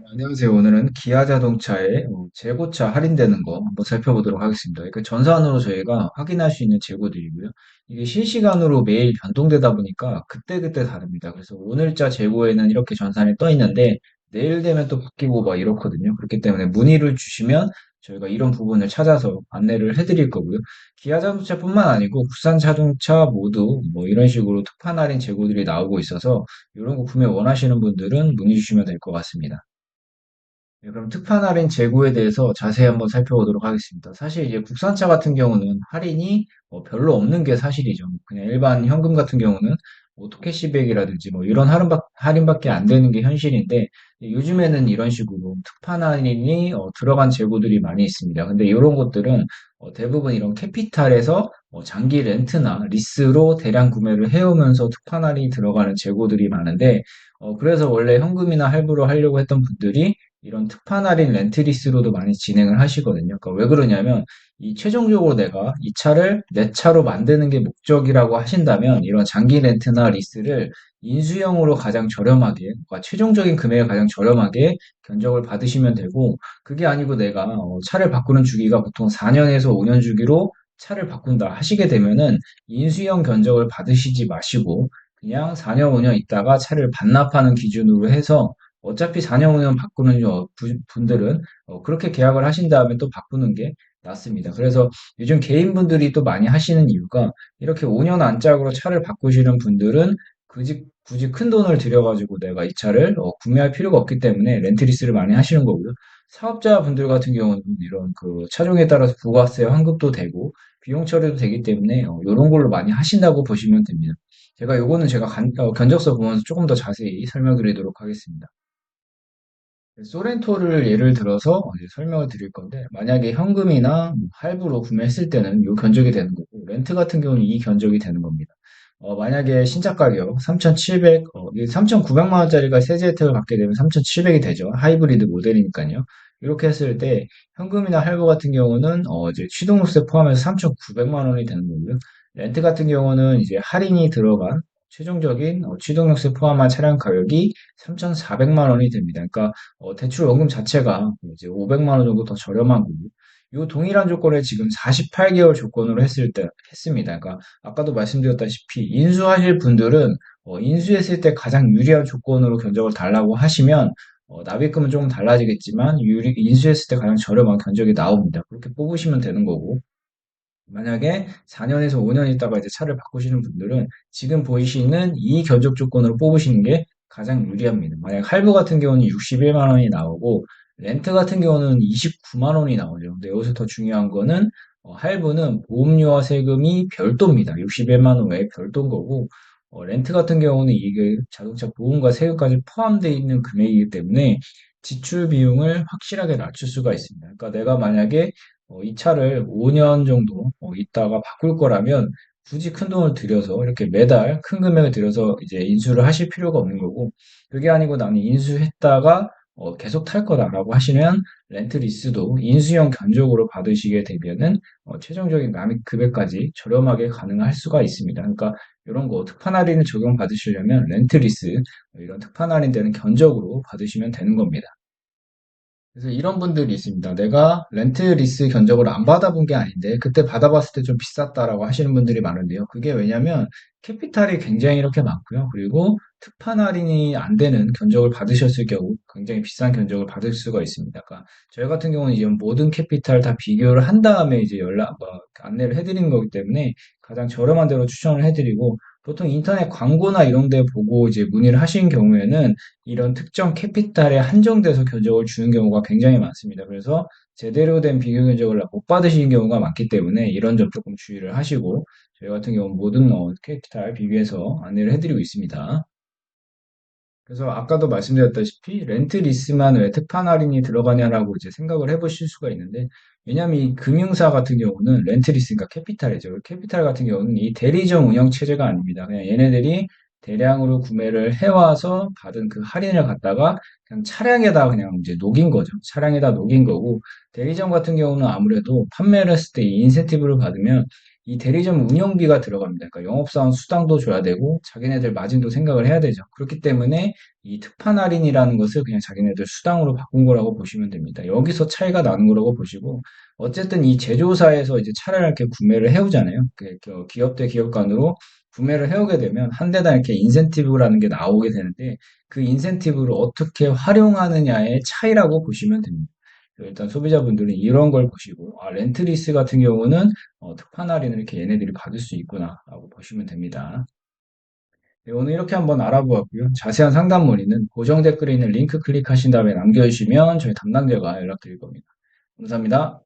안녕하세요. 오늘은 기아 자동차의 재고차 할인되는 거 한번 살펴보도록 하겠습니다. 그러니까 전산으로 저희가 확인할 수 있는 재고들이고요. 이게 실시간으로 매일 변동되다 보니까 그때그때 다릅니다. 그래서 오늘자 재고에는 이렇게 전산이 떠 있는데 내일 되면 또 바뀌고 막 이렇거든요. 그렇기 때문에 문의를 주시면 저희가 이런 부분을 찾아서 안내를 해드릴 거고요. 기아 자동차뿐만 아니고 국산 자동차 모두 뭐 이런 식으로 특판 할인 재고들이 나오고 있어서 이런 거 구매 원하시는 분들은 문의 주시면 될 것 같습니다. 네, 그럼 특판 할인 재고에 대해서 자세히 한번 살펴보도록 하겠습니다. 사실 이제 국산차 같은 경우는 할인이 별로 없는 게 사실이죠. 그냥 일반 현금 같은 경우는 오토캐시백이라든지 뭐 이런 할인밖에 안 되는 게 현실인데 요즘에는 이런 식으로 특판 할인이 들어간 재고들이 많이 있습니다. 근데 이런 것들은 대부분 이런 캐피탈에서 장기 렌트나 리스로 대량 구매를 해오면서 특판 할인이 들어가는 재고들이 많은데 그래서 원래 현금이나 할부로 하려고 했던 분들이 이런 특판 할인 렌트리스로도 많이 진행을 하시거든요. 그러니까 왜 그러냐면 이 최종적으로 내가 이 차를 내 차로 만드는 게 목적이라고 하신다면 이런 장기 렌트나 리스를 인수형으로 가장 저렴하게, 그러니까 최종적인 금액을 가장 저렴하게 견적을 받으시면 되고 그게 아니고 내가 차를 바꾸는 주기가 보통 4년에서 5년 주기로 차를 바꾼다 하시게 되면은 인수형 견적을 받으시지 마시고 그냥 4년, 5년 있다가 차를 반납하는 기준으로 해서 어차피 4년, 5년 바꾸는 분들은 그렇게 계약을 하신 다음에 또 바꾸는 게 낫습니다. 그래서 요즘 개인분들이 또 많이 하시는 이유가 이렇게 5년 안짝으로 차를 바꾸시는 분들은 굳이 큰 돈을 들여가지고 내가 이 차를 구매할 필요가 없기 때문에 렌트리스를 많이 하시는 거고요. 사업자분들 같은 경우는 이런 그 차종에 따라서 부가세 환급도 되고 비용 처리도 되기 때문에 이런 걸로 많이 하신다고 보시면 됩니다. 제가 견적서 보면서 조금 더 자세히 설명드리도록 하겠습니다. 소렌토를 예를 들어서 이제 설명을 드릴 건데, 만약에 현금이나 뭐 할부로 구매했을 때는 이 견적이 되는 거고, 렌트 같은 경우는 이 견적이 되는 겁니다. 만약에 신차 가격 3,700, 3,900만 원짜리가 세제 혜택을 받게 되면 3,700이 되죠. 하이브리드 모델이니까요. 이렇게 했을 때 현금이나 할부 같은 경우는 이제 취등록세 포함해서 3,900만 원이 되는 거고요. 렌트 같은 경우는 이제 할인이 들어간 최종적인 취등록세 포함한 차량 가격이 3,400만 원이 됩니다. 그러니까 대출 원금 자체가 이제 500만 원 정도 더 저렴한 거고, 요 동일한 조건을 지금 48개월 조건으로 했습니다. 그러니까 아까도 말씀드렸다시피 인수하실 분들은 인수했을 때 가장 유리한 조건으로 견적을 달라고 하시면 납입금은 조금 달라지겠지만 인수했을 때 가장 저렴한 견적이 나옵니다. 그렇게 뽑으시면 되는 거고 만약에 4년에서 5년 있다가 이제 차를 바꾸시는 분들은 지금 보이시는 이 견적 조건으로 뽑으시는 게 가장 유리합니다. 만약 할부 같은 경우는 61만 원이 나오고 렌트 같은 경우는 29만 원이 나오죠. 근데 여기서 더 중요한 거는 할부는 보험료와 세금이 별도입니다. 61만 원 외에 별도인 거고 렌트 같은 경우는 이게 자동차 보험과 세금까지 포함되어 있는 금액이기 때문에 지출 비용을 확실하게 낮출 수가 있습니다. 그러니까 내가 만약에 이 차를 5년 정도 있다가 바꿀 거라면 굳이 큰 돈을 들여서 이렇게 매달 큰 금액을 들여서 이제 인수를 하실 필요가 없는 거고 그게 아니고 나는 인수했다가 계속 탈 거다라고 하시면 렌트 리스도 인수형 견적으로 받으시게 되면은 최종적인 납입 금액까지 저렴하게 가능할 수가 있습니다. 그러니까 이런 거 특판 할인을 적용 받으시려면 렌트 리스 이런 특판 할인되는 견적으로 받으시면 되는 겁니다. 그래서 이런 분들이 있습니다. 내가 렌트 리스 견적을 안 받아본 게 아닌데 그때 받아봤을 때 좀 비쌌다라고 하시는 분들이 많은데요. 그게 왜냐면 캐피탈이 굉장히 이렇게 많고요. 그리고 특판 할인이 안 되는 견적을 받으셨을 경우 굉장히 비싼 견적을 받을 수가 있습니다. 그러니까 저희 같은 경우는 이제 모든 캐피탈 다 비교를 한 다음에 이제 안내를 해드리는 거기 때문에 가장 저렴한 데로 추천을 해드리고 보통 인터넷 광고나 이런 데 보고 이제 문의를 하신 경우에는 이런 특정 캐피탈에 한정돼서 견적을 주는 경우가 굉장히 많습니다. 그래서 제대로 된 비교 견적을 못 받으시는 경우가 많기 때문에 이런 점 조금 주의를 하시고 저희 같은 경우는 모든 캐피탈 비교해서 안내를 해드리고 있습니다. 그래서 아까도 말씀드렸다시피 렌트 리스만 왜 특판 할인이 들어가냐라고 이제 생각을 해보실 수가 있는데 왜냐하면 이 금융사 같은 경우는 렌트 리스니까 캐피탈이죠. 캐피탈 같은 경우는 이 대리점 운영 체제가 아닙니다. 그냥 얘네들이 대량으로 구매를 해와서 받은 그 할인을 갖다가 그냥 차량에다 그냥 이제 녹인 거죠. 차량에다 녹인 거고 대리점 같은 경우는 아무래도 판매를 했을 때 이 인센티브를 받으면 이 대리점 운영비가 들어갑니다. 그러니까 영업사원 수당도 줘야 되고 자기네들 마진도 생각을 해야 되죠. 그렇기 때문에 이 특판 할인이라는 것을 그냥 자기네들 수당으로 바꾼 거라고 보시면 됩니다. 여기서 차이가 나는 거라고 보시고 어쨌든 이 제조사에서 이제 차량을 이렇게 구매를 해오잖아요. 기업 대 기업 간으로 구매를 해오게 되면 한 대당 이렇게 인센티브라는 게 나오게 되는데 그 인센티브를 어떻게 활용하느냐의 차이라고 보시면 됩니다. 일단 소비자분들은 이런 걸 보시고 렌트리스 같은 경우는 특판 할인을 이렇게 얘네들이 받을 수 있구나라고 보시면 됩니다. 네, 오늘 이렇게 한번 알아보았고요. 자세한 상담 문의는 고정 댓글에 있는 링크 클릭하신 다음에 남겨주시면 저희 담당자가 연락드릴 겁니다. 감사합니다.